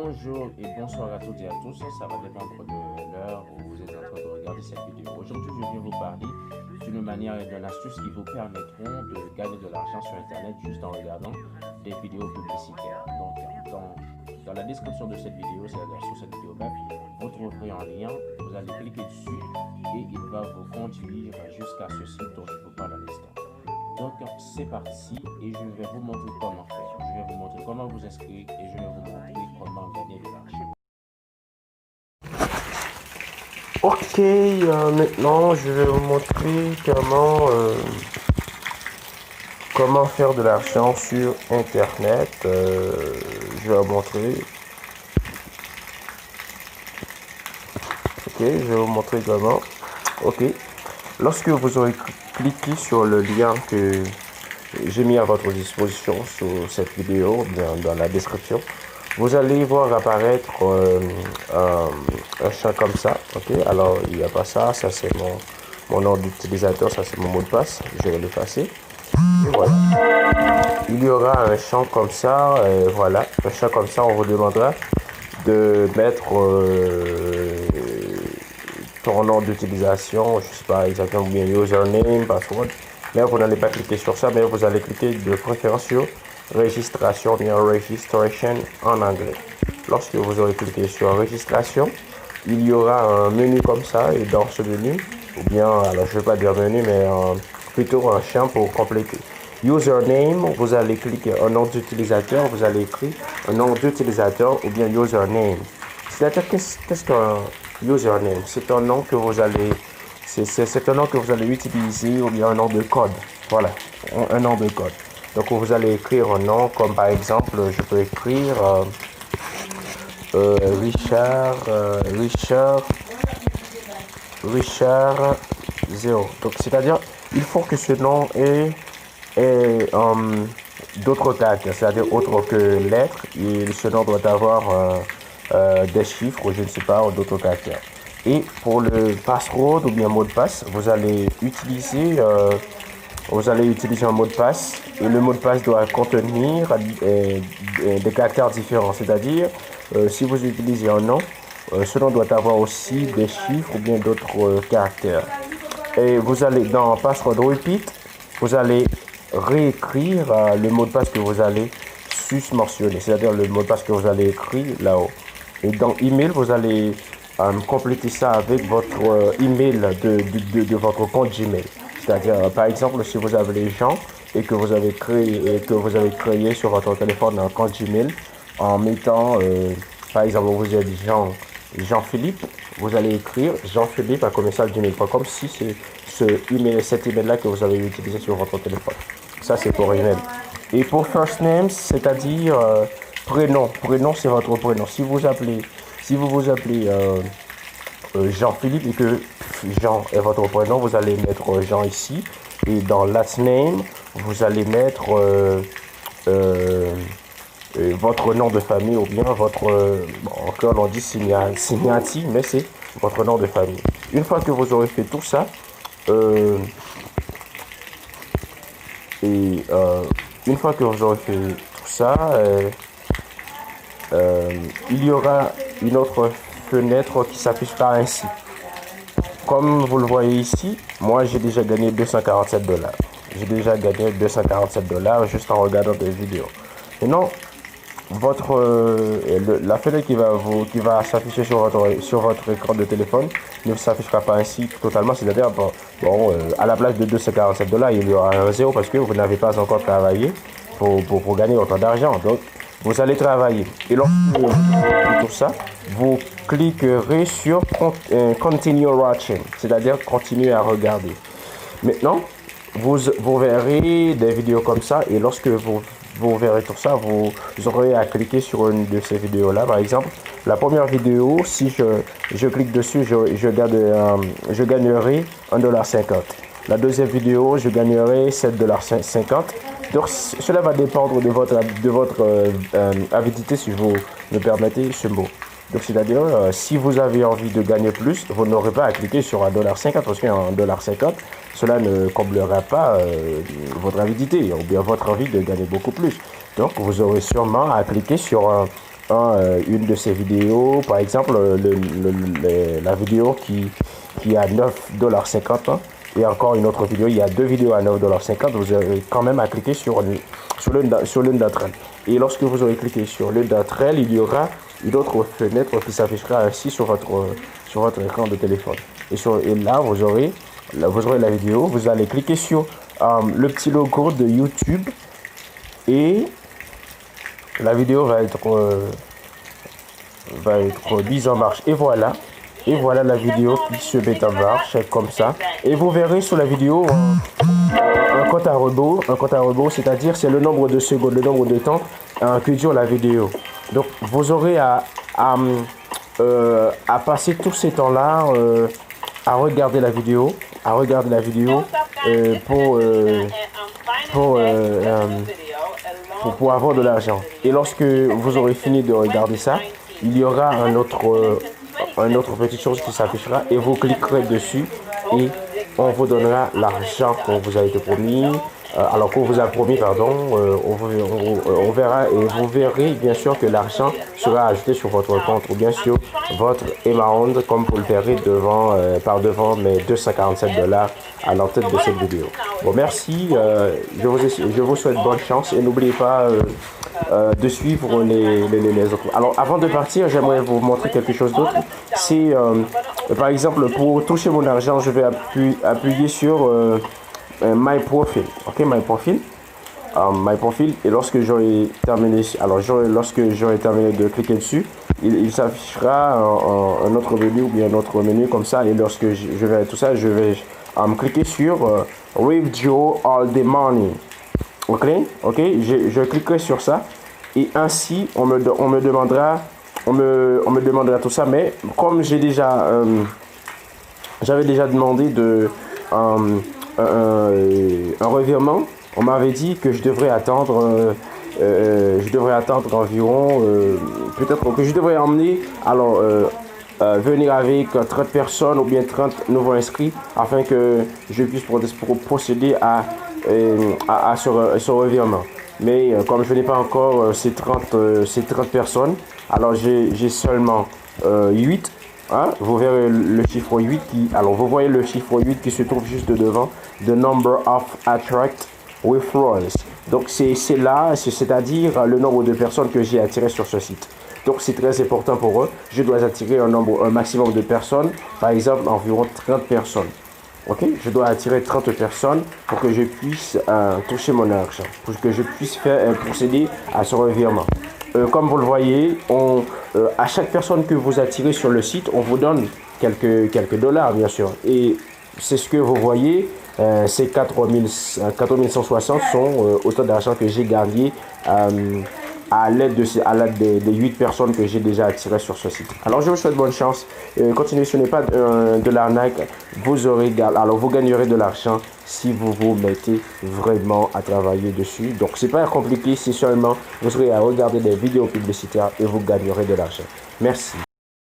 Bonjour et bonsoir à toutes et à tous. Ça va dépendre de l'heure où vous êtes en train de regarder cette vidéo. Aujourd'hui, je viens vous parler d'une manière et d'une astuce qui vous permettront de gagner de l'argent sur Internet juste en regardant des vidéos publicitaires. Donc, dans la description de cette vidéo, c'est-à-dire sur cette vidéo web, vous trouverez un lien. Vous allez cliquer dessus et il va vous conduire jusqu'à ce site dont je vous parle à l'instant. Donc c'est parti et je vais vous montrer comment faire. Je vais vous montrer comment vous inscrire et je vais vous montrer comment gagner de l'argent. Ok, maintenant je vais vous montrer comment faire de l'argent sur internet. Je vais vous montrer. Ok, je vais vous montrer comment. Ok, lorsque vous aurez cliqué sur le lien que j'ai mis à votre disposition sur cette vidéo, dans la description, vous allez voir apparaître un champ comme ça. Ok, alors il n'y a pas ça, ça c'est mon nom d'utilisateur, ça c'est mon mot de passe, je vais l'effacer. Et voilà, il y aura un champ comme ça, voilà, un champ comme ça, on vous demandera de mettre ton nom d'utilisation, je sais pas exactement, bien username, password, mais vous n'allez pas cliquer sur ça, mais vous allez cliquer de préférence sur registration, bien registration en anglais. Lorsque vous aurez cliqué sur registration, il y aura un menu comme ça, et dans ce menu, ou bien, alors je vais pas dire menu, mais plutôt un champ pour compléter. Username, vous allez cliquer un nom d'utilisateur, vous allez écrire un nom d'utilisateur ou bien username. C'est-à-dire, qu'est-ce qu'un username? C'est un nom que vous allez, c'est un nom que vous allez utiliser ou bien un nom de code. Voilà, un nom de code. Donc vous allez écrire un nom comme par exemple, je peux écrire Richard 0. Donc c'est-à-dire, il faut que ce nom ait d'autres caractères, c'est-à-dire autre que lettres, et ce nom doit avoir des chiffres ou je ne sais pas, ou d'autres caractères. Et pour le password ou bien mot de passe, vous allez utiliser un mot de passe et le mot de passe doit contenir des caractères différents, c'est-à-dire si vous utilisez un nom, ce nom doit avoir aussi des chiffres ou bien d'autres caractères. Et vous allez dans password repeat, vous allez réécrire le mot de passe que vous allez susmentionner, c'est-à-dire le mot de passe que vous allez écrire là-haut. Et dans email, vous allez compléter ça avec votre email de votre compte Gmail. C'est-à-dire, par exemple, si vous avez les gens et que vous avez créé sur votre téléphone un compte Gmail en mettant, par exemple, vous avez Jean-Philippe, vous allez écrire Jean-Philippe à commercial@gmail.com si c'est cet email-là que vous avez utilisé sur votre téléphone. Ça, c'est pour email. Et pour first name, c'est-à-dire prénom. Prénom, c'est votre prénom. Si vous vous appelez Jean-Philippe et que Jean est votre prénom, vous allez mettre Jean ici. Et dans last name, vous allez mettre votre nom de famille ou bien votre, encore on dit Signati, mais c'est votre nom de famille. Une fois que vous aurez fait tout ça, une fois que vous aurez fait tout ça, il y aura une autre fenêtre qui s'affichera ainsi. Comme vous le voyez ici, moi j'ai déjà gagné 247 $. J'ai déjà gagné 247 $ juste en regardant des vidéos. Maintenant, la fenêtre qui va s'afficher sur votre écran de téléphone ne s'affichera pas ainsi totalement. C'est-à-dire, à la place de 247 $, il y aura un 0 parce que vous n'avez pas encore travaillé pour gagner autant d'argent. Donc, vous allez travailler. Et lorsque vous faites tout ça, vous cliquerez sur Continue Watching, c'est-à-dire continuer à regarder. Maintenant, vous verrez des vidéos comme ça et lorsque vous verrez tout ça, vous aurez à cliquer sur une de ces vidéos-là. Par exemple, la première vidéo, si je clique dessus, je gagnerai $1,50. La deuxième vidéo, je gagnerai $7,50. Donc, cela va dépendre de votre avidité, si vous me permettez ce mot. Donc, c'est-à-dire, si vous avez envie de gagner plus, vous n'aurez pas à cliquer sur $1,50 parce qu'un $1,50, cela ne comblera pas votre avidité ou bien votre envie de gagner beaucoup plus. Donc, vous aurez sûrement à cliquer sur une de ces vidéos, par exemple la vidéo qui a 9,50 $, et encore une autre vidéo, il y a deux vidéos à 9,50 $, vous avez quand même à cliquer sur l'une d'entre elles. Et lorsque vous aurez cliqué sur l'une d'entre elles, il y aura une autre fenêtre qui s'affichera ainsi sur votre écran de téléphone. Et là, vous aurez la vidéo, vous allez cliquer sur le petit logo de YouTube et la vidéo va être mise en marche. Et voilà la vidéo qui se met en marche comme ça. Et vous verrez sur la vidéo un compte à rebours, c'est-à-dire c'est le nombre de secondes, le nombre de temps que dure la vidéo. Donc vous aurez à passer tous ces temps-là à regarder la vidéo, pour avoir de l'argent. Et lorsque vous aurez fini de regarder ça, il y aura un autre petite chose qui s'affichera et vous cliquerez dessus et on vous donnera l'argent qu'on vous a été promis, alors qu'on vous a promis, pardon, on verra et vous verrez bien sûr que l'argent sera ajouté sur votre compte ou bien sûr votre amount, comme vous le verrez par devant mes 247 $ à l'entête de cette vidéo. Bon, merci, je vous souhaite bonne chance et n'oubliez pas de suivre les autres. Alors avant de partir, j'aimerais vous montrer quelque chose d'autre. C'est par exemple pour toucher mon argent, je vais appuyer sur My Profile. Ok, My Profile. Et lorsque j'aurai terminé, de cliquer dessus, il s'affichera un autre menu ou bien un autre menu comme ça. Et lorsque je vais tout ça, je vais cliquer sur Withdraw All the Money. Ok, je cliquerai sur ça et ainsi on me demandera tout ça. Mais comme j'avais déjà demandé un revirement, on m'avait dit que je devrais attendre environ peut-être que je devrais emmener venir avec 30 personnes ou bien 30 nouveaux inscrits afin que je puisse procéder à ce revirement. Mais comme je n'ai pas encore ces 30 personnes, alors j'ai seulement 8. Hein? Vous verrez le chiffre 8 vous voyez le chiffre 8 qui se trouve juste devant the number of attract withdrawals. Donc c'est là, c'est-à-dire le nombre de personnes que j'ai attirées sur ce site. Donc c'est très important pour eux. Je dois attirer un maximum de personnes, par exemple environ 30 personnes. Ok, je dois attirer 30 personnes pour que je puisse toucher mon argent, pour que je puisse procéder à ce revirement. Comme vous le voyez, à chaque personne que vous attirez sur le site, on vous donne quelques dollars, bien sûr. Et c'est ce que vous voyez, ces 4160 sont autant d'argent que j'ai gagné à l'aide des 8 personnes que j'ai déjà attirées sur ce site. Alors je vous souhaite bonne chance. Continuez, ce n'est pas de l'arnaque. Vous gagnerez de l'argent si vous vous mettez vraiment à travailler dessus. Donc c'est pas compliqué, c'est seulement vous aurez à regarder des vidéos publicitaires et vous gagnerez de l'argent. Merci.